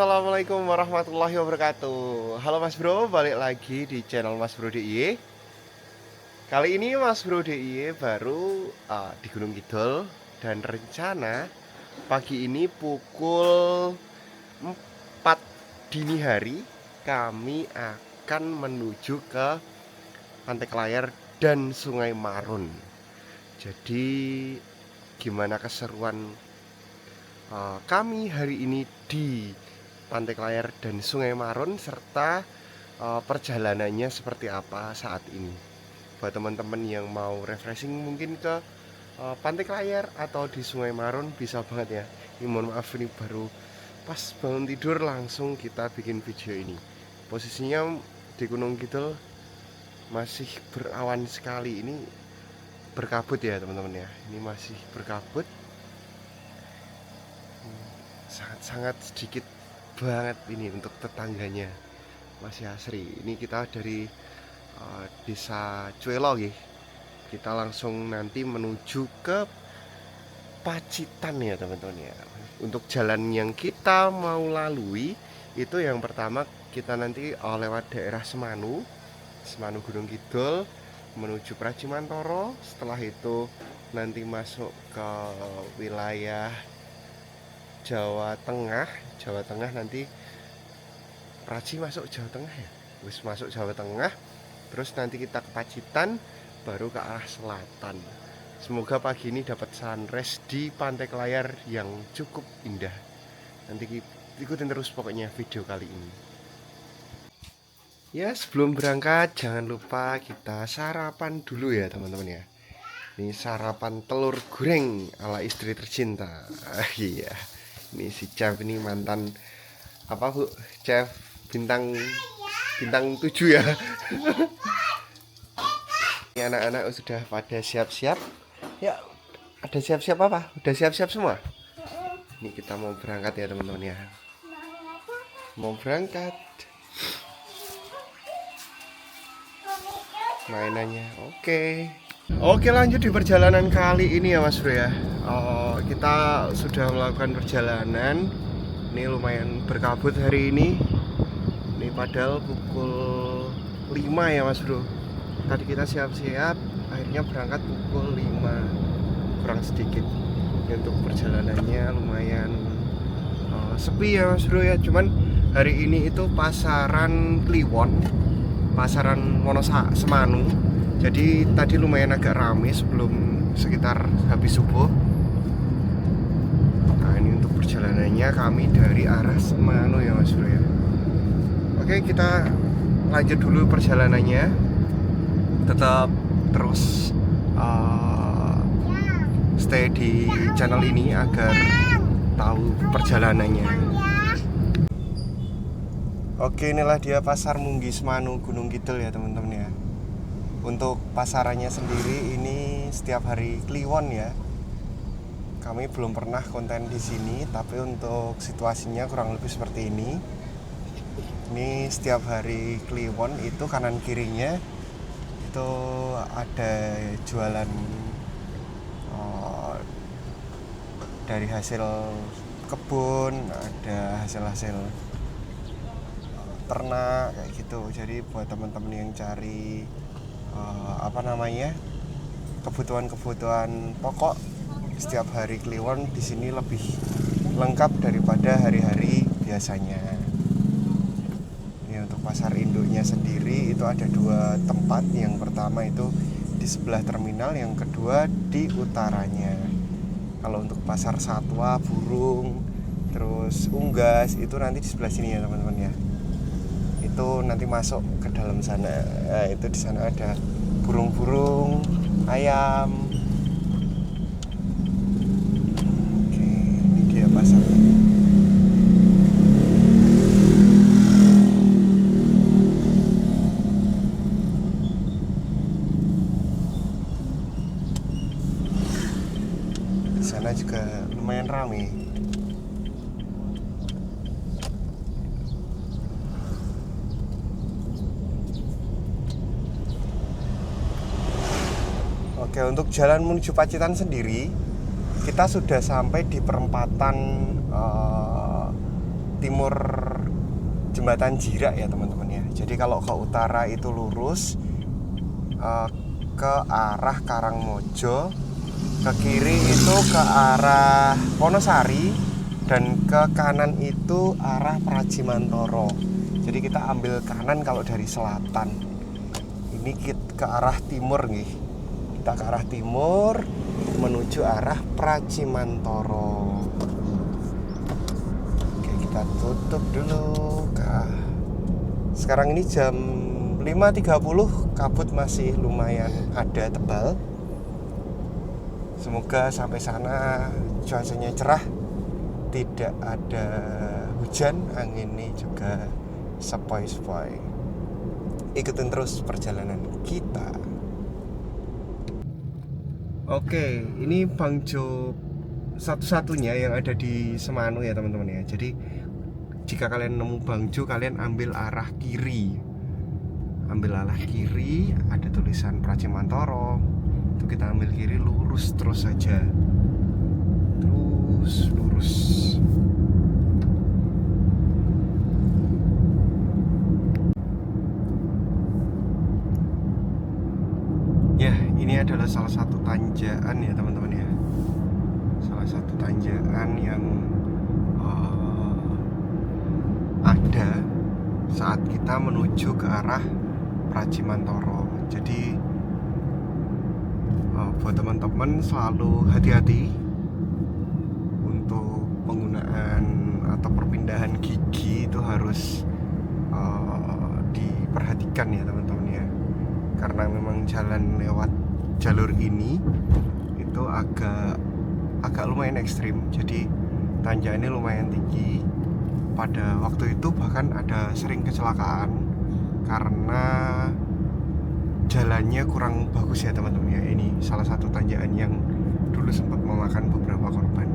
Assalamualaikum warahmatullahi wabarakatuh. Halo Mas Bro, balik lagi di channel Mas Bro DIY. Kali ini Mas Bro DIY baru di Gunung Kidul. Dan rencana pagi ini pukul 4 dini hari kami akan menuju ke Pantai Kelayar dan Sungai Marun. Jadi gimana keseruan kami hari ini di Pantai Kelayar dan Sungai Marun, serta perjalanannya seperti apa saat ini. Buat teman-teman yang mau refreshing mungkin ke Pantai Kelayar atau di Sungai Marun bisa banget ya. Ini mohon maaf, ini baru pas bangun tidur langsung kita bikin video ini. Posisinya di Gunung Kidul masih berawan sekali, ini berkabut ya teman-teman ya. Ini masih berkabut, sangat sedikit banget ini untuk tetangganya, masih asri. Ini kita dari desa Cuelo ya. Kita langsung nanti menuju ke Pacitan ya teman-teman ya. Untuk jalan yang kita mau lalui itu yang pertama kita nanti lewat daerah Semanu Gunung Kidul menuju Pracimantoro. Setelah itu nanti masuk ke wilayah Jawa Tengah nanti Praci masuk Jawa Tengah ya. Wis masuk Jawa Tengah, terus nanti kita ke Pacitan, baru ke arah selatan. Semoga pagi ini dapat sunrise di Pantai Kelayar yang cukup indah. Nanti ikutin terus pokoknya video kali ini. Ya, sebelum berangkat jangan lupa kita sarapan dulu ya teman-teman ya. Ini sarapan telur goreng ala istri tercinta. Iya. Ini si chef ini mantan apa Bu? Chef bintang 7 ya. Ini anak-anak sudah pada siap-siap. Ya, ada siap-siap apa? Udah siap-siap semua? Ini kita mau berangkat ya teman-teman ya. Mau berangkat. Mainannya Oke, lanjut di perjalanan kali ini ya Mas Bro ya. Kita sudah melakukan perjalanan. Ini lumayan berkabut hari ini. Ini padahal pukul 5 ya Mas Bro. Tadi kita siap-siap, akhirnya berangkat pukul 5 kurang sedikit. Untuk perjalanannya lumayan sepi ya Mas Bro ya. Cuman hari ini itu pasaran Kliwon, pasaran Semanu. Jadi tadi lumayan agak rame sebelum sekitar habis subuh. Nah ini untuk perjalanannya kami dari arah Semanu ya Mas Bro ya. Oke, kita lanjut dulu perjalanannya. Tetap terus stay di channel ini agar tahu perjalanannya. Oke, inilah dia pasar Munggi Semanu Gunung Kidul ya teman-teman ya. Untuk pasarannya sendiri ini setiap hari Kliwon ya. Kami belum pernah konten di sini, tapi untuk situasinya kurang lebih seperti ini. Ini setiap hari Kliwon itu kanan kirinya itu ada jualan dari hasil kebun, ada hasil-hasil ternak kayak gitu. Jadi buat teman-teman yang cari kebutuhan pokok setiap hari Kliwon di sini lebih lengkap daripada hari-hari biasanya. Ini untuk pasar induknya sendiri itu ada 2 tempat. Yang pertama itu di sebelah terminal, yang kedua di utaranya. Kalau untuk pasar satwa, burung, terus unggas itu nanti di sebelah sini ya teman-teman ya. Itu nanti masuk ke dalam sana. Nah, itu di sana ada burung-burung, ayam. Oke, ini dia pasarnya. Di sana juga lumayan ramai. Oke, untuk jalan menuju Pacitan sendiri kita sudah sampai di perempatan timur jembatan Jirak ya teman-teman ya. Jadi kalau ke utara itu lurus ke arah Karangmojo, ke kiri itu ke arah Wonosari, dan ke kanan itu arah Pracimantoro. Jadi kita ambil kanan kalau dari selatan. Ini ke arah timur nih. Kita ke arah timur menuju arah Pracimantoro. Oke, kita tutup dulu. Sekarang ini jam 5.30, kabut masih lumayan ada tebal. Semoga sampai sana cuacanya cerah, tidak ada hujan, anginnya juga sepoi-sepoi. Ikutin terus perjalanan kita. Oke, ini Bang Jo satu-satunya yang ada di Semanu ya teman-teman ya. Jadi jika kalian nemu Bang Jo, kalian ambil arah kiri. Ambil arah kiri, ada tulisan Pracimantoro. Itu kita ambil kiri, lurus terus saja. Terus lurus. Ya, ini adalah salah satu tanjakan ya teman-teman ya. Salah satu tanjakan yang ada saat kita menuju ke arah Pracimantoro. Jadi buat teman-teman selalu hati-hati untuk penggunaan atau perpindahan gigi, itu harus diperhatikan ya teman-teman ya. Karena memang jalan lewat jalur ini itu agak lumayan ekstrim. Jadi tanjakannya lumayan tinggi. Pada waktu itu bahkan ada sering kecelakaan karena jalannya kurang bagus ya teman-teman ya. Ini salah satu tanjakan yang dulu sempat memakan beberapa korban.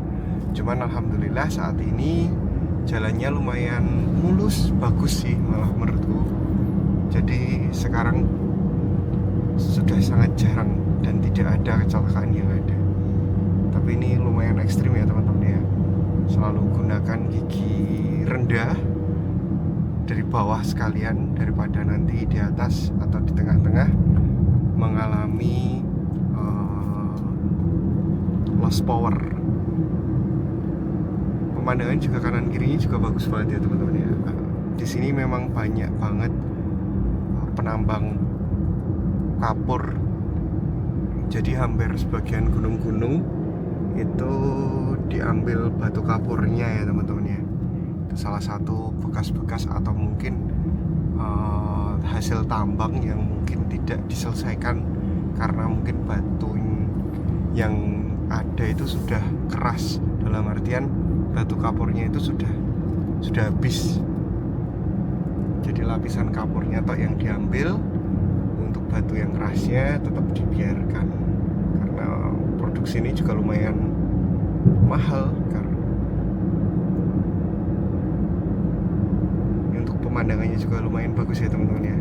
Cuman alhamdulillah saat ini jalannya lumayan mulus, bagus sih malah menurutku. Jadi sekarang sudah sangat jarang dan tidak ada kecelakaan yang ada. Tapi ini lumayan ekstrim ya teman-teman ya. Selalu gunakan gigi rendah dari bawah sekalian, daripada nanti di atas atau di tengah-tengah mengalami lost power. Pemandangan juga kanan kirinya juga bagus banget ya teman-teman ya. Di sini memang banyak banget penambang kapur. Jadi hampir sebagian gunung-gunung itu diambil batu kapurnya ya teman-teman ya. Itu salah satu bekas-bekas atau mungkin hasil tambang yang mungkin tidak diselesaikan karena mungkin batu yang ada itu sudah keras. Dalam artian batu kapurnya itu sudah habis. Jadi lapisan kapurnya toh yang diambil, batu yang kerasnya tetap dibiarkan karena produksi ini juga lumayan mahal karena untuk pemandangannya juga lumayan bagus ya teman-teman ya.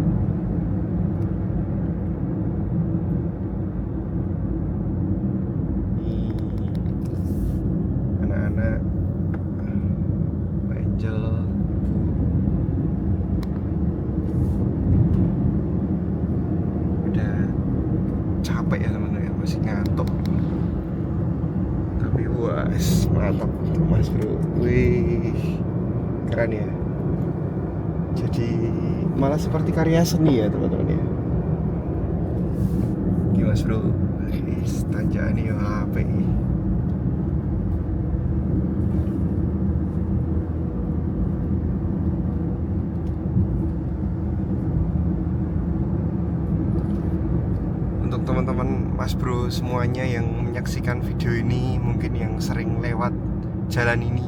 Anak-anak Angel capek ya teman-teman ya, masih ngantuk. Tapi wes mantap tuh Mas Bro. Wih, keren ya. Jadi malah seperti karya seni ya teman-teman ya. Gimana Mas Bro? Tanjakan ini apa ini? Teman-teman Mas Bro semuanya yang menyaksikan video ini, mungkin yang sering lewat jalan ini,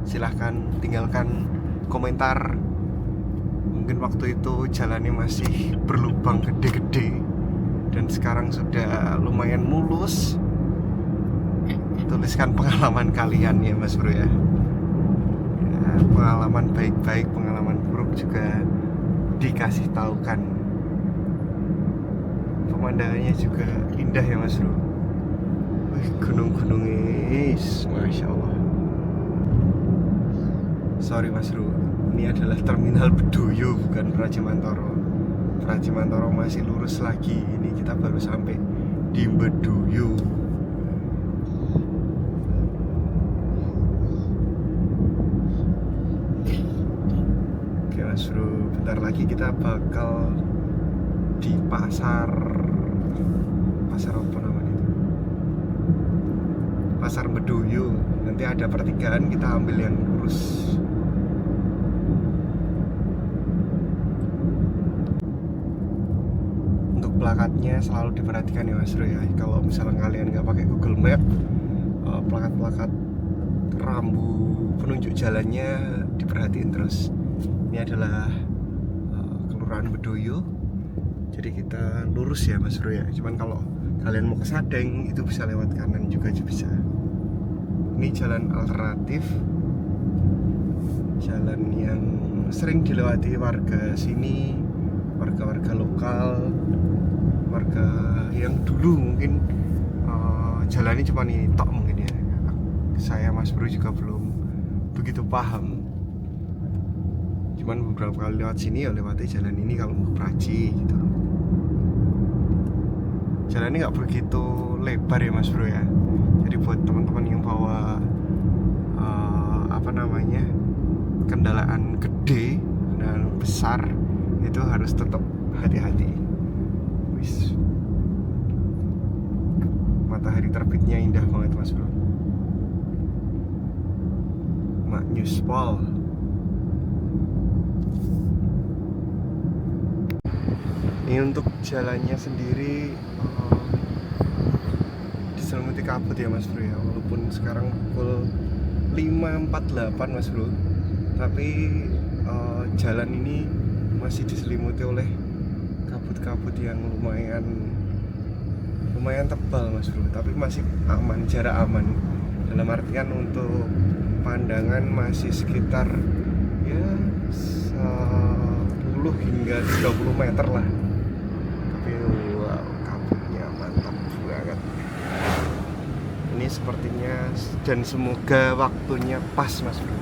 silahkan tinggalkan komentar. Mungkin waktu itu jalannya masih berlubang gede-gede dan sekarang sudah lumayan mulus. Tuliskan pengalaman kalian ya Mas Bro ya. Pengalaman baik-baik, pengalaman buruk juga dikasih tahukan. Pemandangannya juga indah ya Mas Bro. Wih, gunung-gunungnya, Masya Allah. Sorry Mas Bro, ini adalah terminal Bedoyo bukan Prajimantoro. Prajimantoro masih lurus lagi. Ini kita baru sampai di Bedoyo. Oke Mas Bro, bentar lagi kita bakal di pasar apa namanya itu? Pasar Bedoyo. Nanti ada pertigaan, kita ambil yang lurus. Plakatnya selalu diperhatikan ya Mas Bro ya. Kalau misalnya kalian nggak pakai Google Map, plakat-plakat rambu penunjuk jalannya diperhatiin terus. Ini adalah Kelurahan Bedoyo. Jadi kita lurus ya Mas Bro ya. Cuman kalau kalian mau ke Sadeng itu bisa lewat kanan juga bisa. Ini jalan alternatif, jalan yang sering dilewati warga sini, warga-warga lokal, warga yang dulu mungkin jalannya cuma ini tok mungkin ya. Saya Mas Bro juga belum begitu paham. Cuman beberapa kali lewat sini ya lewati jalan ini kalau mau ke Praji gitu. Jalan ini nggak begitu lebar ya Mas Bro ya. Jadi buat teman-teman yang bawa kendaraan gede dan besar itu harus tetap hati-hati. Matahari terbitnya indah banget Mas Bro. Mak Nyuspol. Ini untuk jalannya sendiri diselimuti kabut ya Mas Bro ya. Walaupun sekarang pukul 5.48 Mas Bro, tapi jalan ini masih diselimuti oleh kabut-kabut yang lumayan tebal Mas Bro, tapi masih aman, jarak aman. Dalam artian untuk pandangan masih sekitar ya 10 hingga 30 meter lah. Tapi wow, kabutnya mantap banget. Ini sepertinya, dan semoga waktunya pas Mas Bro.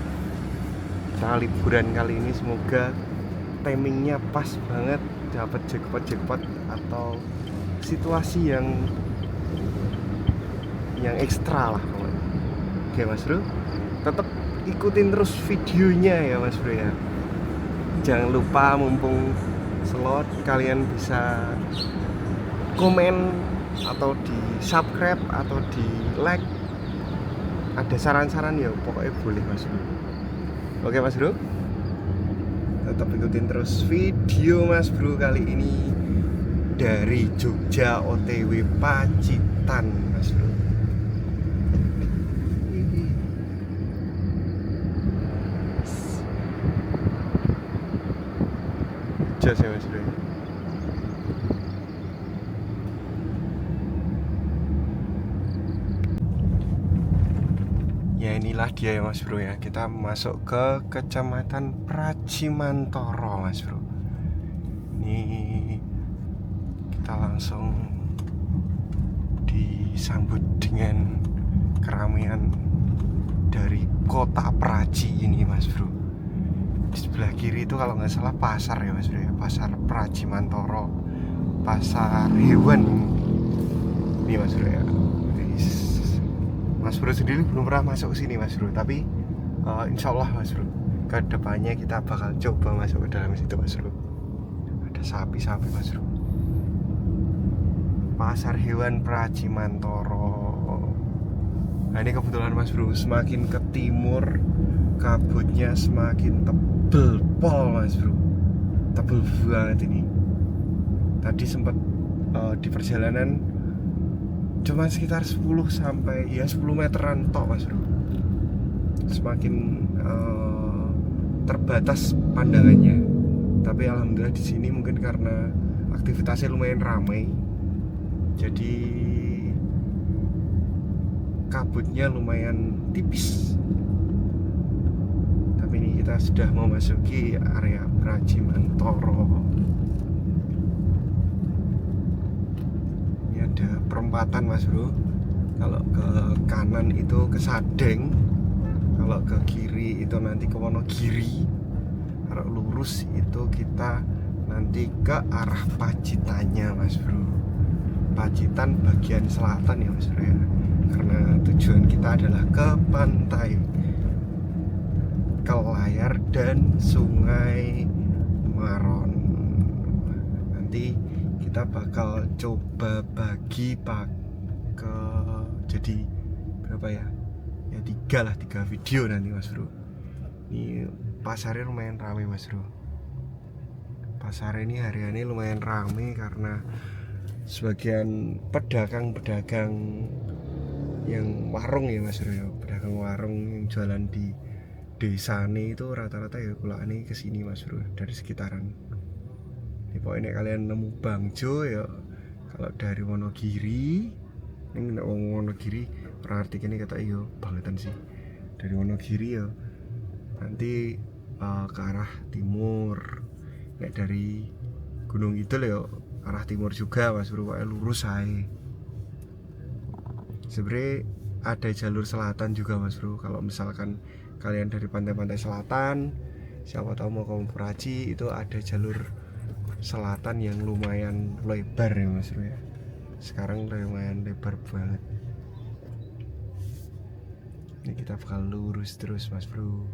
Kita liburan kali ini semoga timingnya pas banget, dapat jackpot atau situasi yang ekstra lah pokoknya. Oke Mas Bro, tetap ikutin terus videonya ya Mas Bro ya. Jangan lupa, mumpung slot, kalian bisa komen atau di subscribe atau di like. Ada saran-saran ya pokoknya boleh Mas Bro. Oke Mas Bro, tetap ikutin terus video Mas Bro kali ini dari Jogja OTW Pacitan Mas Bro. Jos ya Mas Bro. Ya inilah dia ya Mas Bro ya. Kita masuk ke Kecamatan Prajimantoro Mas Bro. Ini kita langsung disambut dengan keramaian dari kota Praji ini Mas Bro. Di sebelah kiri itu kalau nggak salah pasar ya Mas Bro ya. Pasar Prajimantoro, pasar hewan ini Mas Bro ya. Mas Bro sendiri belum pernah masuk ke sini Mas Bro, tapi insya Allah Mas Bro, ke depannya kita bakal coba masuk ke dalam situ Mas Bro. Ada sapi-sapi Mas Bro. Pasar hewan Prajimantoro. Nah ini kebetulan Mas Bro, semakin ke timur kabutnya semakin tebel pol Mas Bro. Tebel banget ini. Tadi sempat di perjalanan cuma sekitar 10 sampai ya 10 meteran tok Mas Bro. Semakin terbatas pandangannya. Tapi alhamdulillah di sini mungkin karena aktivitasnya lumayan ramai, jadi kabutnya lumayan tipis. Tapi ini kita sudah memasuki area Prajimantoro. Ini ada perempatan Mas Bro. Kalau ke kanan itu ke Sadeng, Kalau ke kiri itu nanti ke Wonogiri. Kalau lurus itu kita nanti ke arah Pacitannya Mas Bro. Pacitan bagian selatan ya Mas Bro ya. Karena tujuan kita adalah ke pantai Kelayar dan Sungai Maron. Nanti kita bakal coba bagi ke jadi berapa ya? Ya 3 video nanti Mas Bro. Ini pasarnya lumayan ramai Mas Bro. Pasar ini hari-hari lumayan ramai karena sebagian pedagang-pedagang yang warung ya Mas Bro ya, pedagang warung yang jualan di desa ini itu rata-rata ya kulane kesini Mas Bro dari sekitaran. Ini pokoknya kalian nemu Bangjo ya, kalau dari Wonogiri, ini nggak Wonogiri, orang arti ini kata iyo bangetan sih. Dari Wonogiri ya nanti ke arah timur. Nek dari Gunung Kidul ya arah timur juga Mas Bro, pokoknya lurus aja. Sebenarnya ada jalur selatan juga Mas Bro. Kalau misalkan kalian dari pantai-pantai selatan, siapa tahu mau ke Mempuraci, itu ada jalur selatan yang lumayan lebar ya Mas Bro ya. Sekarang lumayan lebar banget. Ini kita bakal lurus terus Mas Bro.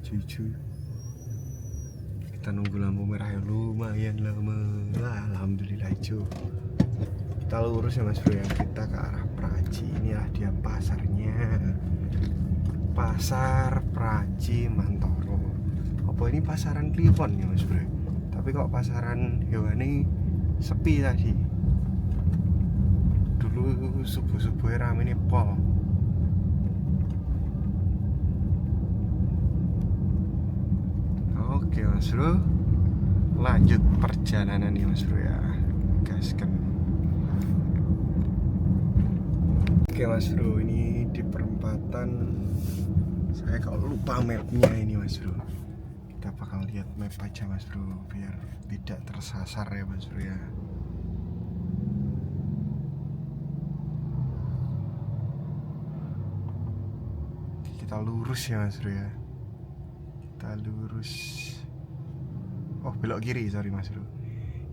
Cuy, kita nunggu lampu merah ya lumayan lama. Alhamdulillah cuy. Kita lurus ya Mas Bro ya, kita ke arah Praji. Inilah dia pasarnya, Pasar Praji Mantoro. Apa ini pasaran Kliwon ya Mas Bro? Tapi kok pasaran hewan ini sepi tadi. Dulu subuh-subuhnya rame nih pol. Oke Mas Bro, lanjut perjalanan nih Mas Bro ya, gaskan. Oke Mas Bro, ini di perempatan. Saya kalau lupa mapnya ini Mas Bro. Kita bakal lihat map aja Mas Bro, biar tidak tersasar ya Mas Bro ya. Kita lurus ya Mas Bro ya. Kita lurus. Oh belok kiri, sorry Mas Bro.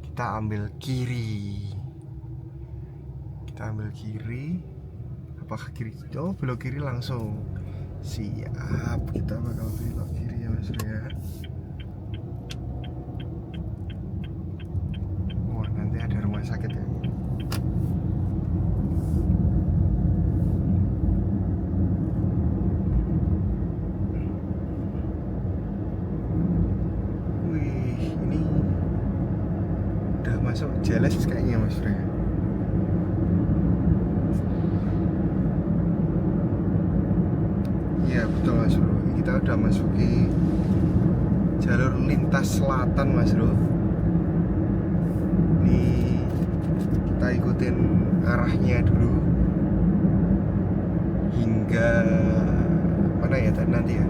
Kita ambil kiri. Kita ambil kiri. Apakah kiri? Oh belok kiri langsung. Siap, kita bakal belok kiri ya Mas Bro ya. Wah nanti ada rumah sakit ya. Masuk jelas kayaknya Mas Bro. Iya betul Mas Bro. Kita udah masuki jalur lintas selatan Mas Bro. Ini kita ikutin arahnya dulu hingga mana ya nanti ya.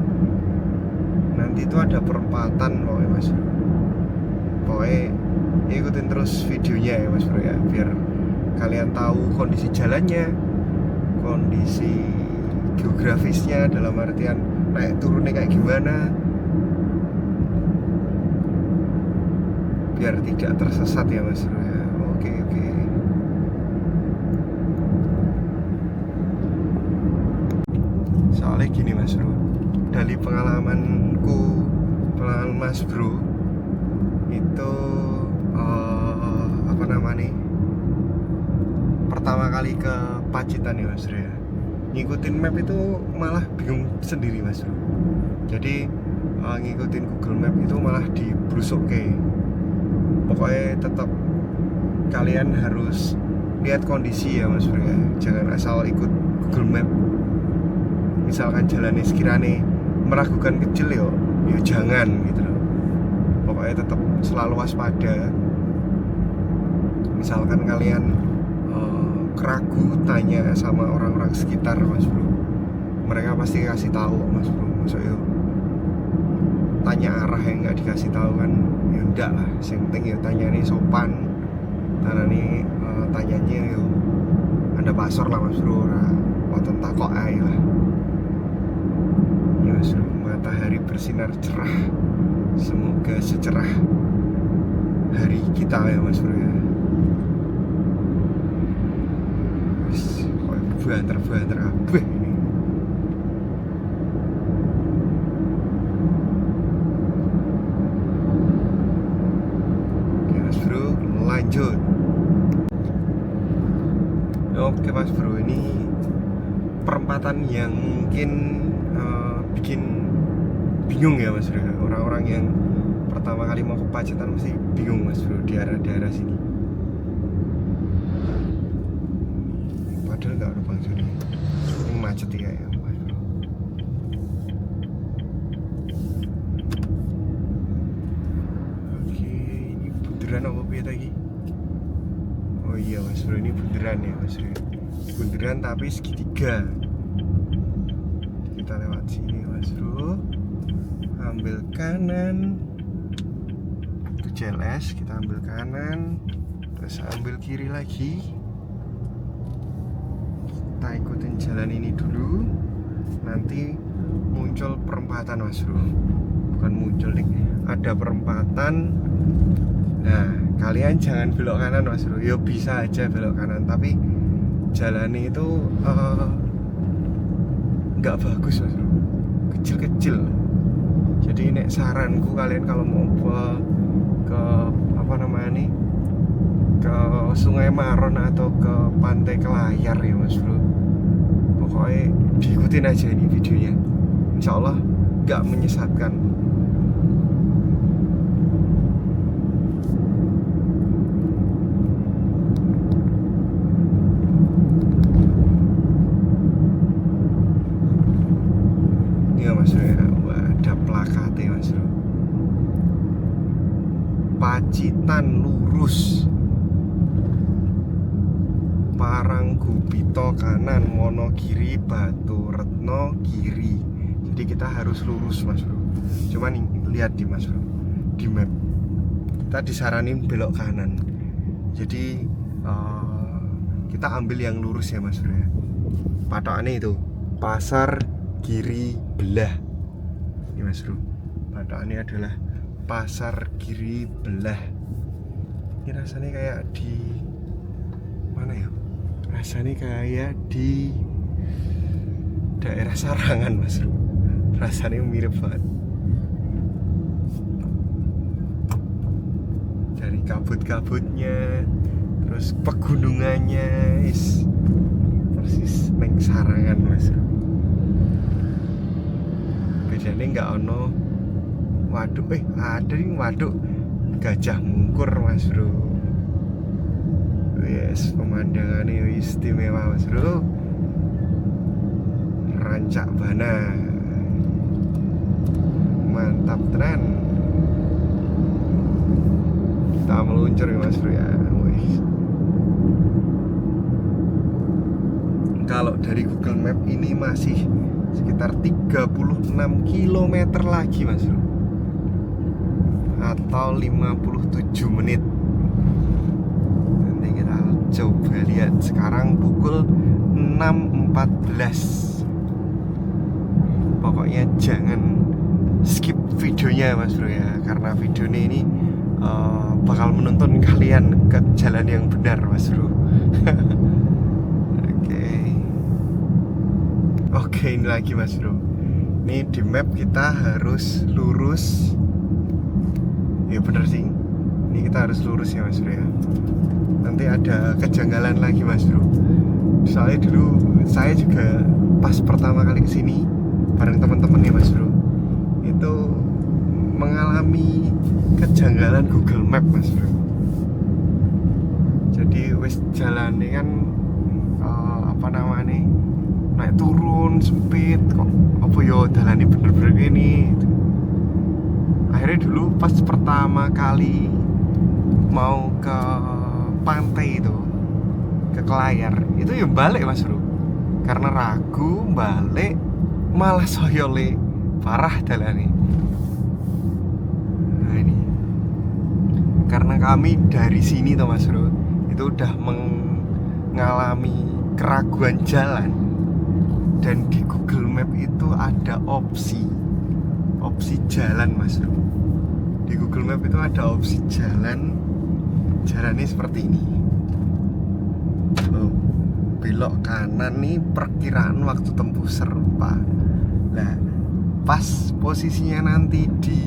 Nanti itu ada perempatan pokoknya Mas Bro. Pokoknya ikutin terus videonya ya Mas Bro ya, biar kalian tahu kondisi jalannya, kondisi geografisnya, dalam artian naik turunnya kayak gimana, biar tidak tersesat ya Mas Bro ya. Oke. Soalnya gini Mas Bro, dari pengalaman Mas Bro itu apa namanya, pertama kali ke Pacitan ya Mas Bro ya, ngikutin map itu malah bingung sendiri Mas Bro. Jadi ngikutin Google Map itu malah dibrusuk ke. Pokoknya tetap kalian harus lihat kondisi ya Mas Bro ya, jangan asal ikut Google Map. Misalkan jalannya sekiranya meragukan kecil ya jangan gitu loh. Pokoknya tetap selalu waspada. Misalkan kalian keragu, tanya sama orang-orang sekitar Mas Bro, mereka pasti kasih tahu Mas Bro. Maksudnya tanya arah yang nggak dikasih tahu kan ya enggak lah, yang penting ya tanya nih sopan karena nih tanyanya yo ada pasor lah Mas Bro, wonten takok ae lah ya Mas Bro. Matahari bersinar cerah, semoga secerah hari kita ya Mas Bro ya. Wis banter kabeh ini. Oke Mas Bro, lanjut. Oke Mas Bro, ini perempatan yang mungkin bikin bingung ya Mas Bro. Orang-orang yang pertama kali mau ke Pacitan mesti bingung Mas Bro di daerah sini. Padahal nggak ada Bang Joni. Ini macet ya Mas Bro. Oke, ini bunderan apa piye lagi? Oh iya Mas Bro, ini bunderan ya Mas Bro. Bunderan tapi segitiga. Kita lewat sini Mas Bro. Ambil kanan. Itu JLS, kita ambil kanan. Terus ambil kiri lagi. Kita ikutin jalan ini dulu. Nanti muncul perempatan Mas Bro. Bukan muncul nih, ada perempatan. Nah, kalian jangan belok kanan Mas Bro. Ya bisa aja belok kanan, tapi jalannya itu nggak bagus Mas Bro, kecil-kecil. Jadi nek saranku kalian kalau mau ke apa namanya nih, ke Sungai Maron atau ke Pantai Kelayar ya Mas Bro, pokoknya diikutin aja ini videonya, insya Allah nggak menyesatkan. Mas Bro ya, wah, ada plakatnya Mas Bro. Pacitan lurus, Paranggupito kanan, Wonogiri Batu Retno kiri. Jadi kita harus lurus Mas Bro. Cuman lihat di Mas Bro, di map kita disaranin belok kanan. Jadi kita ambil yang lurus ya Mas Bro ya. Patokannya itu Pasar Giri Belah. Ini Mas Bro, patokannya adalah Pasar Giri Belah. Ini rasanya kayak di mana ya? Rasanya kayak di daerah Sarangan Mas Bro. Rasanya mirip banget. Dari kabut-kabutnya, terus pegunungannya, persis neng Sarangan Mas Bro. Bedanya nggak ono waduk, ada nih waduk Gajah Mungkur Mas Bro. Yes, pemandangannya istimewa Mas Bro. Rancak Bana, mantap tenan. Kita meluncur ya Mas Bro ya. Kalau dari Google Map ini masih sekitar 36 km lagi Mas Bro, atau 57 menit. Nanti kita coba lihat. Sekarang pukul 6.14. Pokoknya jangan skip videonya Mas Bro ya, karena videonya ini bakal menuntun kalian ke jalan yang benar Mas Bro. Oke, ini lagi Mas Bro. Ini di map kita harus lurus. Ya bener sih. Ini kita harus lurus ya Mas Bro ya. Nanti ada kejanggalan lagi Mas Bro. Soalnya dulu saya juga pas pertama kali kesini bareng teman-teman ya Mas Bro, itu mengalami kejanggalan Google Map Mas Bro. Jadi wes jalannya kan apa namanya, naik turun sempit, kok apa yo dalane bener-bener gini. Akhirnya dulu pas pertama kali mau ke pantai itu, ke Kelayar, itu ya balik Mas Bro, karena ragu balik malah soyole parah dalane. kami dari sini toh Mas Bro, itu udah mengalami keraguan jalan. Dan di Google Map itu ada opsi jalan Mas Bro. Di Google Map itu ada opsi jalannya seperti ini. Belok kanan nih perkiraan waktu tempuh serupa. Nah, pas posisinya nanti di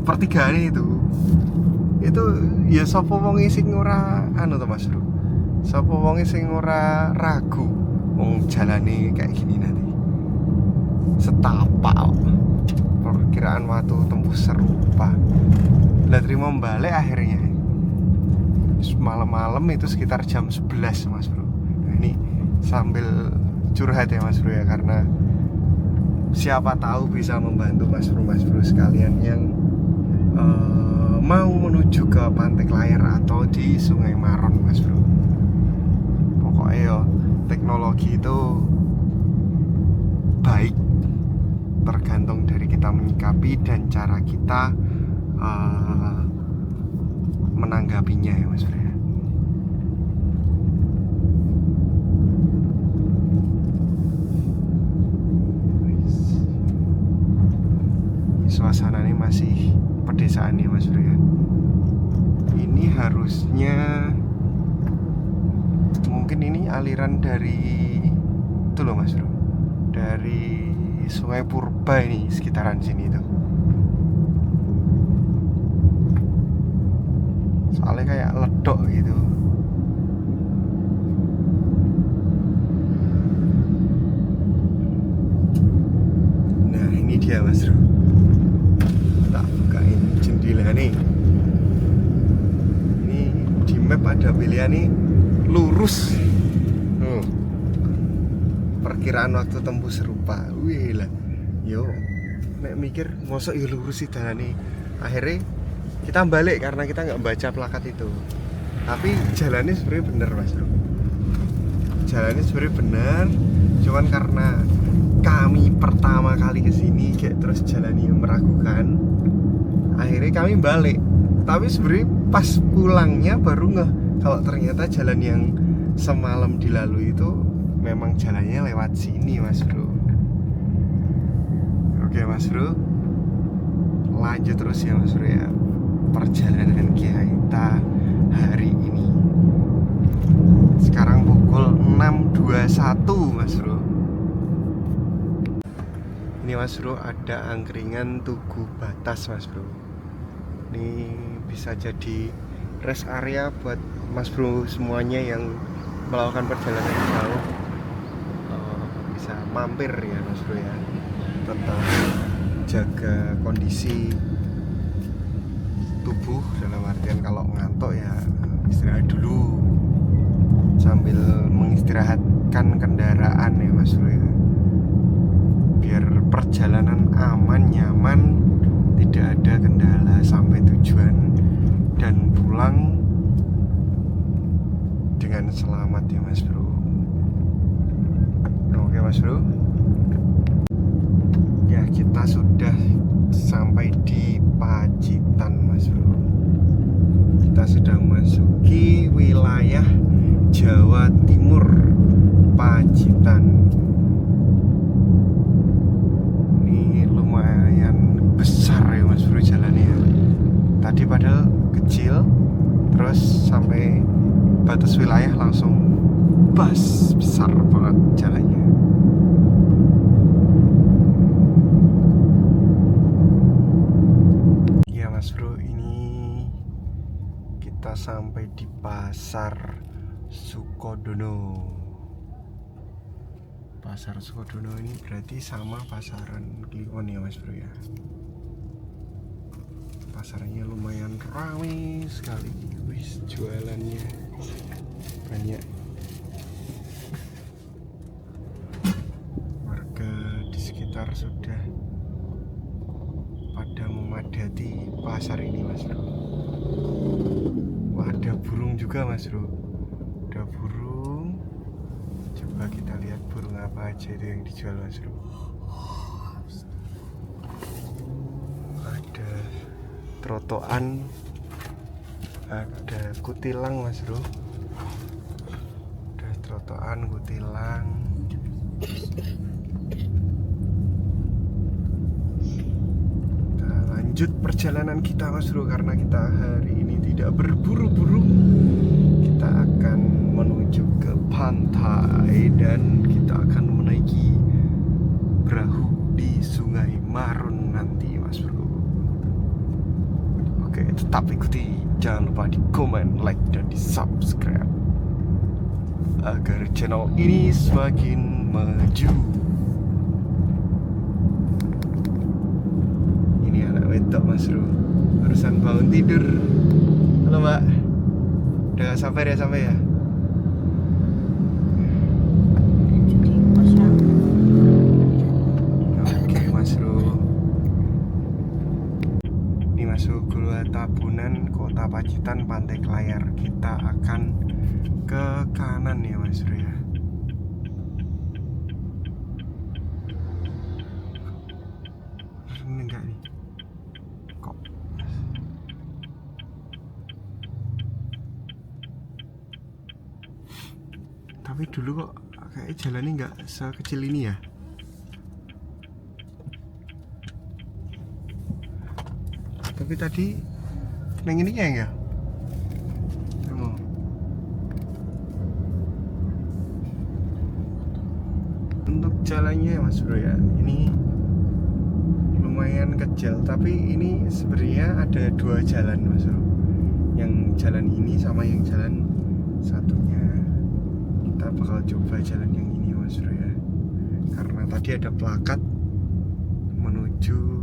pertigaan itu ya sapa wong sing ora anu to Mas Bro. Sapa wong sing ora ragu wong jalane kayak gini nanti. Setapak perkiraan waktu tempuh serupa. Lah terima balik akhirnya. Malam-malam itu sekitar jam 11 Mas Bro. Nah, ini sambil curhat ya Mas Bro ya, karena siapa tahu bisa membantu Mas Bro sekalian yang mau menuju ke Pantai Klayar atau di Sungai Maron Mas Bro. Pokoknya ya teknologi itu baik, tergantung dari kita menyikapi dan cara kita menanggapinya ya Mas Bro. Suasana ini masih pedesaan ya Mas Bro ya. Ini harusnya mungkin ini aliran dari itu loh Mas Bro, dari Sungai Purba ini, sekitaran sini tuh. Soalnya kayak ledok gitu. Nah ini dia Mas Bro, tak bukain jendela nih. Ini di map ada pilihan nih lurus. Perkiraan waktu tempuh serupa. Wih lah, yo nek mikir mosok ya lurus sih dalane. Akhirnya kita balik karena kita nggak baca plakat itu. Tapi jalannya sebenarnya bener Mas Bro. Jalannya sebenarnya bener, cuman karena kami pertama kali kesini kayak terus jalannya meragukan, akhirnya kami balik. Tapi sebenarnya pas pulangnya baru ngeh kalau ternyata jalan yang semalam dilalui itu memang jalannya lewat sini Mas Bro. Oke Mas Bro, lanjut terus ya Mas Bro ya perjalanan kita hari ini. Sekarang pukul 6.21 Mas Bro. Ini Mas Bro ada angkringan Tugu Batas Mas Bro. Ini bisa jadi rest area buat Mas Bro semuanya yang melakukan perjalanan jauh. Bisa mampir ya Mas Bro ya. Tetap jaga kondisi tubuh, dalam artian kalau ngantuk ya istirahat dulu sambil mengistirahatkan kendaraan ya Mas Bro ya, biar perjalanan aman, nyaman, tidak ada kendala sampai tujuan dan pulang dengan selamat ya Mas Bro. Oke Mas Bro, ya kita sudah sampai di Pacitan Mas Bro. Kita sudah memasuki wilayah Jawa Timur, Pacitan. Ini lumayan besar ya Mas Bro jalannya. Tadi padahal kecil, terus sampai batas wilayah langsung besar banget jalannya. Ya Mas Bro, ini kita sampai di Pasar Sukodono. Pasar Sukodono ini berarti sama pasaran Kliwon ya Mas Bro ya. Pasarnya lumayan ramai sekali. Wis, jualannya banyak. Warga di sekitar sudah pada memadati pasar ini Mas Bro. Wah, ada burung juga Mas Bro. Ada burung. Coba kita lihat burung apa aja itu yang dijual Mas Bro. Ada trotoan ada kutilang Mas Bro, ada trotoan kutilang. Kita lanjut perjalanan kita Mas Bro, karena kita hari ini tidak berburu-buru. Kita akan menuju ke pantai dan kita akan menaiki perahu di Sungai Marun nanti Mas Bro. Oke, tetap ikuti, jangan lupa di komen, like, dan di subscribe agar channel ini semakin maju. Ini anak wedok Mas Bro, barusan bangun tidur. Halo Mbak, udah gak sabar ya sampai ya? Oke Mas Bro, ini masuk Gua Tabunan, Kota Pacitan, Pantai Kelayar. Kita akan ke kanan ya Mas Bro ya. Ini enggak nih kok. Tapi dulu kok kayak jalannya nggak sekecil ini ya. Tapi tadi neng ini ya enggak? Oh. Untuk jalannya Mas Bro ya, ini lumayan kecil, tapi ini sebenarnya ada dua jalan Mas Bro. Yang jalan ini sama yang jalan satunya. Kita bakal coba jalan yang ini Mas Bro ya, karena tadi ada plakat menuju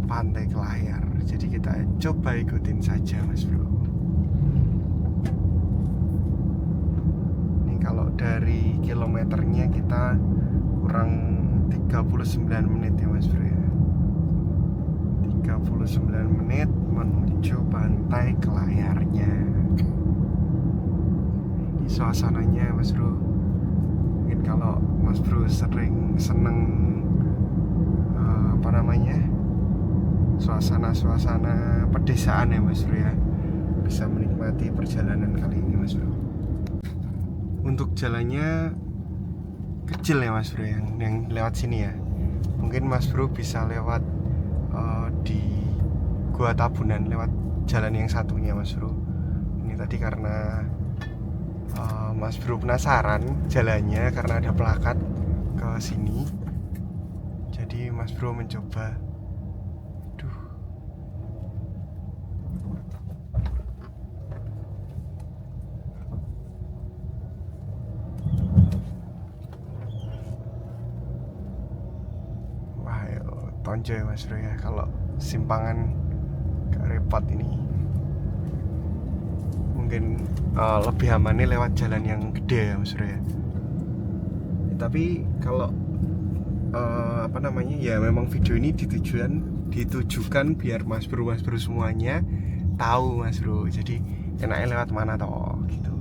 Pantai Kelayar, jadi kita coba ikutin saja Mas Bro. Ini kalau dari kilometernya kita kurang 39 menit ya Mas Bro ya. 39 menit menuju Pantai Kelayarnya. Ini suasananya Mas Bro, mungkin kalau Mas Bro seneng apa namanya, suasana pedesaan ya Mas Bro ya, bisa menikmati perjalanan kali ini Mas Bro. Untuk jalannya kecil ya Mas Bro, yang lewat sini ya. Mungkin Mas Bro bisa lewat di Gua Tabunan, lewat jalan yang satunya Mas Bro. Ini tadi karena Mas Bro penasaran jalannya karena ada plakat ke sini, jadi Mas Bro mencoba. Tonjo ya Mas Bro ya, kalau simpangan gak repot ini. Mungkin lebih amannya lewat jalan yang gede ya Mas Bro ya. Tapi kalau apa namanya ya, memang video ini ditujukan biar Mas Bro semuanya tahu Mas Bro. Jadi enaknya lewat mana toh gitu.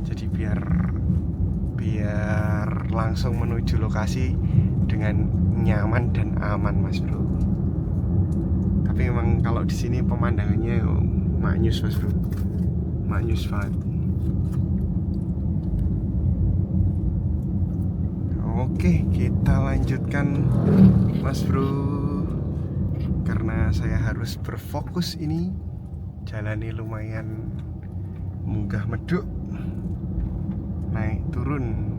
Jadi biar langsung menuju lokasi dengan nyaman dan aman Mas Bro. Tapi memang kalau di sini pemandangannya maknyus Mas Bro, maknyus banget. Oke, kita lanjutkan Mas Bro, karena saya harus berfokus. Ini jalannya lumayan munggah meduk, naik turun.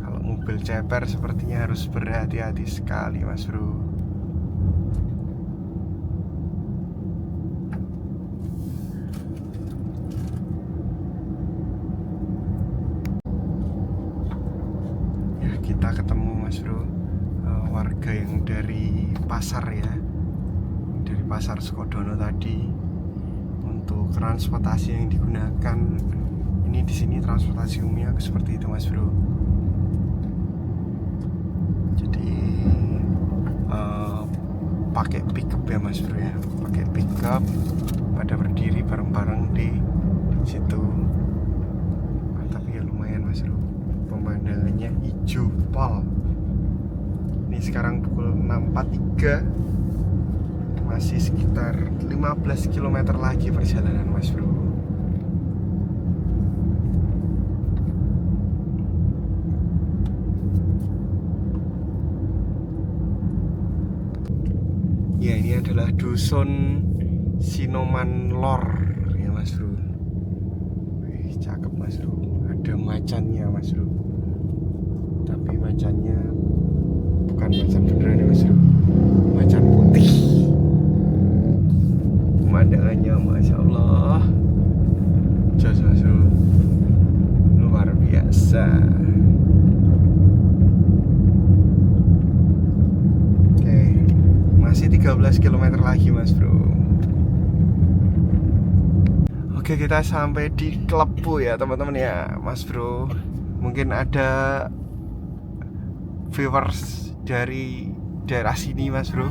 Kalau mobil ceper sepertinya harus berhati-hati sekali Mas Bro. Ya, kita ketemu Mas Bro warga yang dari pasar ya, dari pasar Sukodono tadi. Untuk transportasi yang digunakan ini di sini, transportasi umumnya seperti itu Mas Bro. Pakai pickup ya Mas Bro ya, pakai pickup, pada berdiri bareng-bareng di situ. Tapi ya lumayan Mas Bro, pemandangannya hijau pol. Ini sekarang pukul 6.43, Masih sekitar 15 km lagi perjalanan Mas Bro. Ya, ini adalah dusun Sinoman Lor ya Mas Bro. Wih, cakep Mas Bro. Ada macannya Mas Bro. Tapi macannya bukan macan beneran ya Mas Bro. Macan putih. Pemandangannya Masya Allah jos Mas Bro. Luar biasa. Masih 13 km lagi Mas Bro. Oke, kita sampai di Klepu ya teman-teman ya Mas Bro. Mungkin ada viewers dari daerah sini Mas Bro,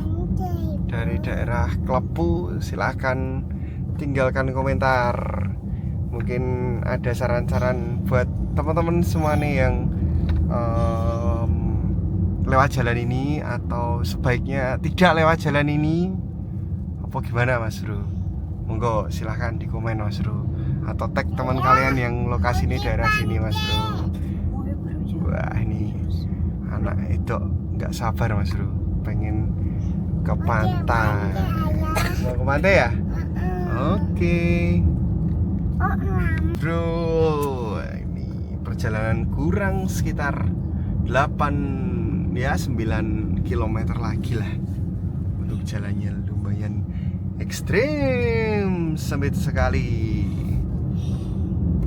dari daerah Klepu. Silahkan tinggalkan komentar. Mungkin ada saran-saran buat teman-teman semua nih yang lewat jalan ini, atau sebaiknya tidak lewat jalan ini, apa gimana Mas Bro? Monggo silahkan di komen Mas Bro, atau tag teman kalian yang lokasi ini daerah sini Mas Bro. Wah, ini anak itu nggak sabar Mas Bro, pengen ke pantai. Mau ke pantai ya? Oke Bro, ini perjalanan kurang sekitar 9 km lagi lah. Untuk jalannya lumayan ekstrim sempit sekali.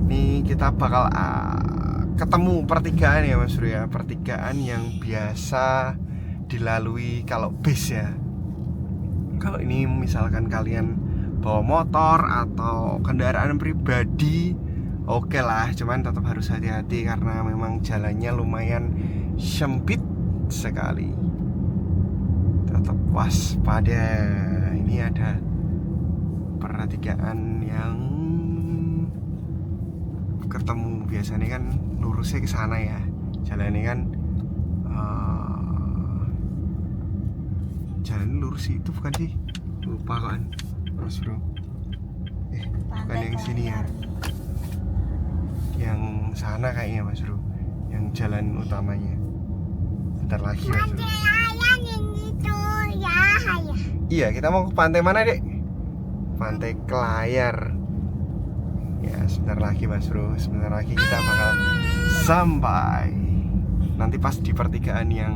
Ini kita bakal ketemu pertigaan ya Mas Bro ya. Pertigaan yang biasa dilalui kalau bis ya. Kalau ini misalkan kalian bawa motor atau kendaraan pribadi, oke lah, cuman tetap harus hati-hati karena memang jalannya lumayan sempit sekali. Tetap waspada. Ini ada pertigaan yang ketemu biasanya kan lurusnya ke sana ya. Jalan ini kan jalan lurus itu bukan sih? Lupa kan Mas Bro. Bukan yang sini ya. Yang sana kayaknya Mas Bro. Yang jalan utamanya. Bentar lagi Mas Bro. Iya, kita mau ke pantai mana dek? Pantai Kelayar. Ya, sebentar lagi Mas Bro. Sebentar lagi kita bakal sampai. Nanti pas di pertigaan yang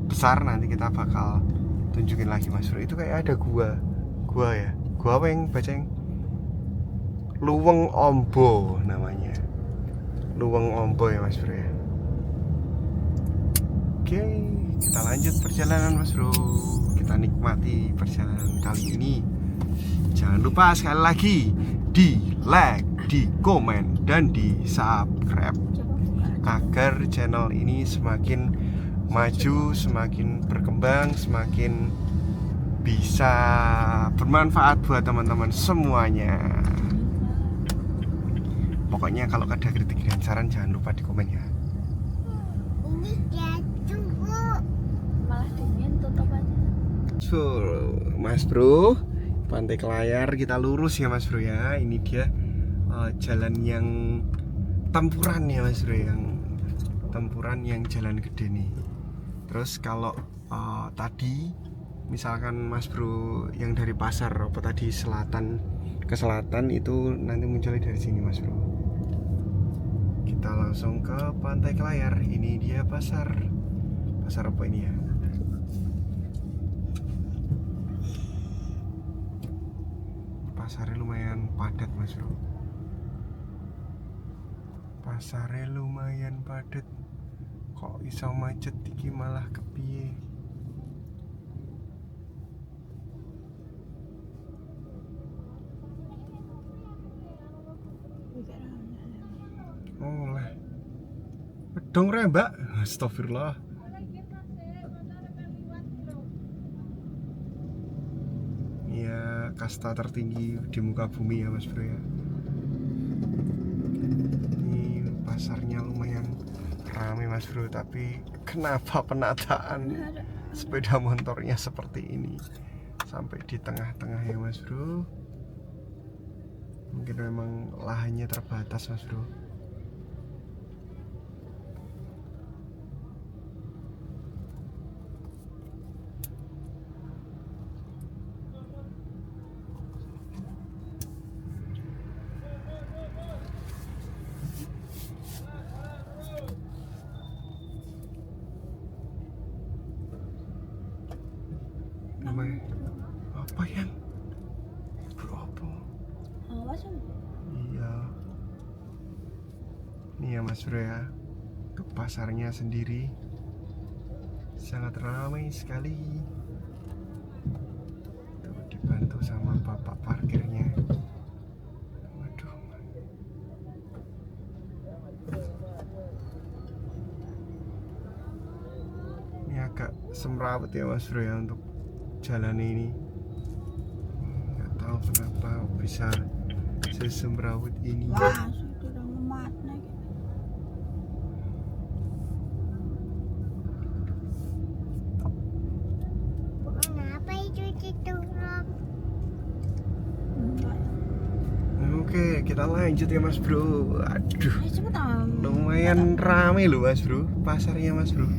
besar, nanti kita bakal tunjukin lagi Mas Bro. Itu kayak ada gua ya. Gua apa yang baca yang Luweng Ombo namanya. Luweng Ombo ya Mas Bro ya. Oke, kita lanjut perjalanan Mas Bro. Kita nikmati perjalanan kali ini. Jangan lupa sekali lagi di like, di komen, dan di subscribe agar channel ini semakin maju, semakin berkembang, semakin bisa bermanfaat buat teman-teman semuanya. Pokoknya kalau ada kritik dan saran jangan lupa di komen ya. Ini jatuh Bu. Malah dingin, tutup aja. So, Mas Bro, Pantai Kelayar kita lurus ya Mas Bro ya. Ini dia jalan yang tempuran ya Mas Bro, yang tempuran yang jalan gede nih. Terus kalau tadi misalkan Mas Bro yang dari pasar apa tadi ke selatan itu nanti munculnya dari sini Mas Bro. Kita langsung ke Pantai Kelayar. Ini dia pasar apa ini ya? Pasarnya lumayan padat Mas Bro. Pasarnya lumayan padat. Kok iso macet iki malah kepiye? Oh lah. Pedong re Mbak. Astagfirullah. Ya, kasta tertinggi di muka bumi ya Mas Bro ya. Ini pasarnya lumayan ramai Mas Bro, tapi kenapa penataan sepeda motornya seperti ini sampai di tengah-tengah ya Mas Bro. Mungkin memang lahannya terbatas Mas Bro. Namanya apa yang bro apa? Awas ya. Iya. Ini ya Mas Bro ya, ke pasarnya sendiri sangat ramai sekali. Tuh, dibantu sama bapak parkirnya. Waduh. Ini agak semrawut ya Mas Bro ya untuk jalan ini. Nggak tahu kenapa bisa sesemrawut ini. Wah, sudah lemat lagi. Kenapa itu diturun? Oke, kita lanjut ya Mas Bro. Aduh, Cepetan. lumayan rame loh Mas Bro, pasarnya Mas Bro.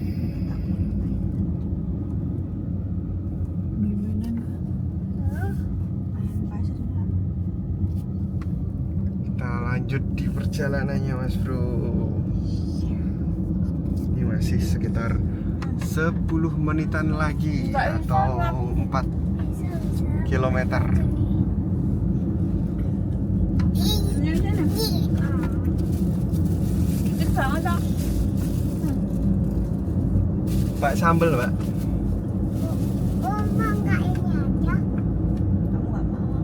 Kita lanjut di perjalanannya Mas Bro. Ini masih sekitar 10 menitan lagi atau 4 kilometer. Dikit banget dong. Pak sambel, Pak. Oh, enggak ini aja. Kamu nggak mau.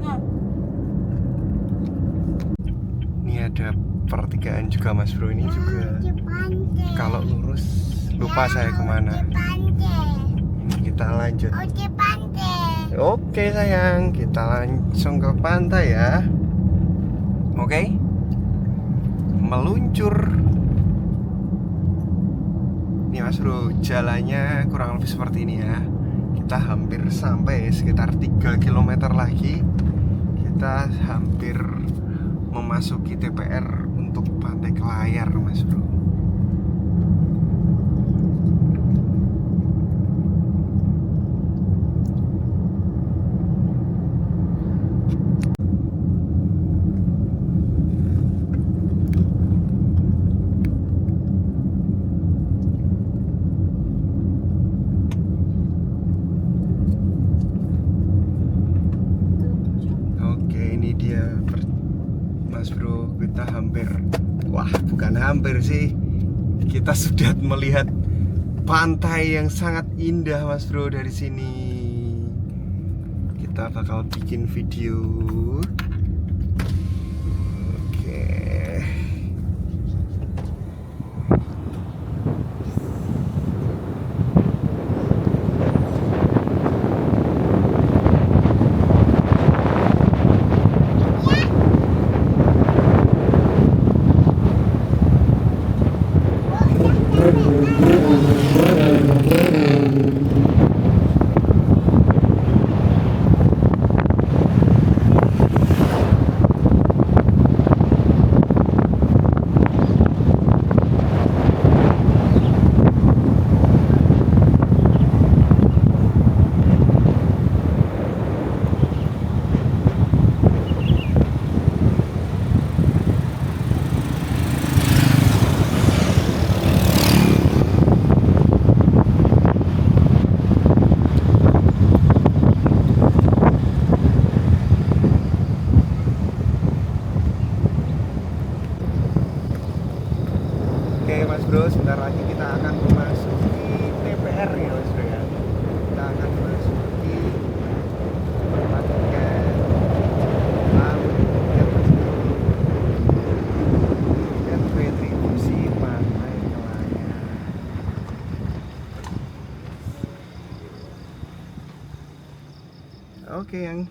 Nah, Ini ada pertigaan juga Mas Bro, ini juga. Kalau lurus lupa saya kemana. Ini kita lanjut. Oke sayang, kita langsung ke pantai ya. Oke, meluncur. Nih Mas Bro, jalannya kurang lebih seperti ini ya. Kita hampir sampai sekitar 3 km lagi. Kita hampir memasuki TPR untuk Pantai Kelayar Mas Bro. Mas Bro, kita hampir, wah bukan hampir sih, kita sudah melihat pantai yang sangat indah Mas Bro dari sini. Kita bakal bikin video. Oke. Oke Mas Bro, sebentar lagi kita akan memasuki TPR ya Mas Bro ya. Kita akan memasuki tempat tiket tiket retribusi Pantai Kelayar. Oke yang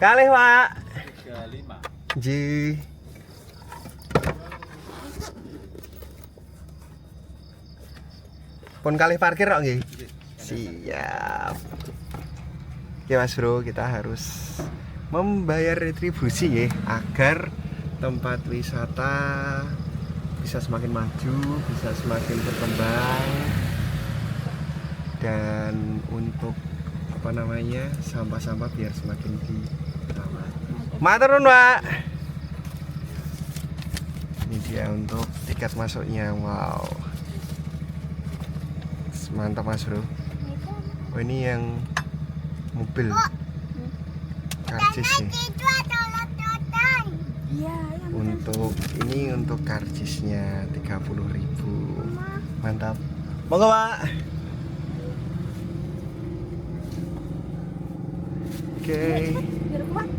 kalih Pak 35 Ji. Pun kalih parkir kok nggih. Siap. Oke Mas Bro, kita harus membayar retribusi ya agar tempat wisata bisa semakin maju, bisa semakin berkembang, dan untuk apa namanya sampah-sampah biar semakin dirawat. Matur nuwun, Pak. Ini dia untuk tiket masuknya. Wow, mantap Mas Bro. Oh ini yang mobil karcis nih. Itu ada lototan. Iya, Untuk ini untuk karcisnya 30.000. Mantap. Monggo, Pak. Oke. Biar kuat.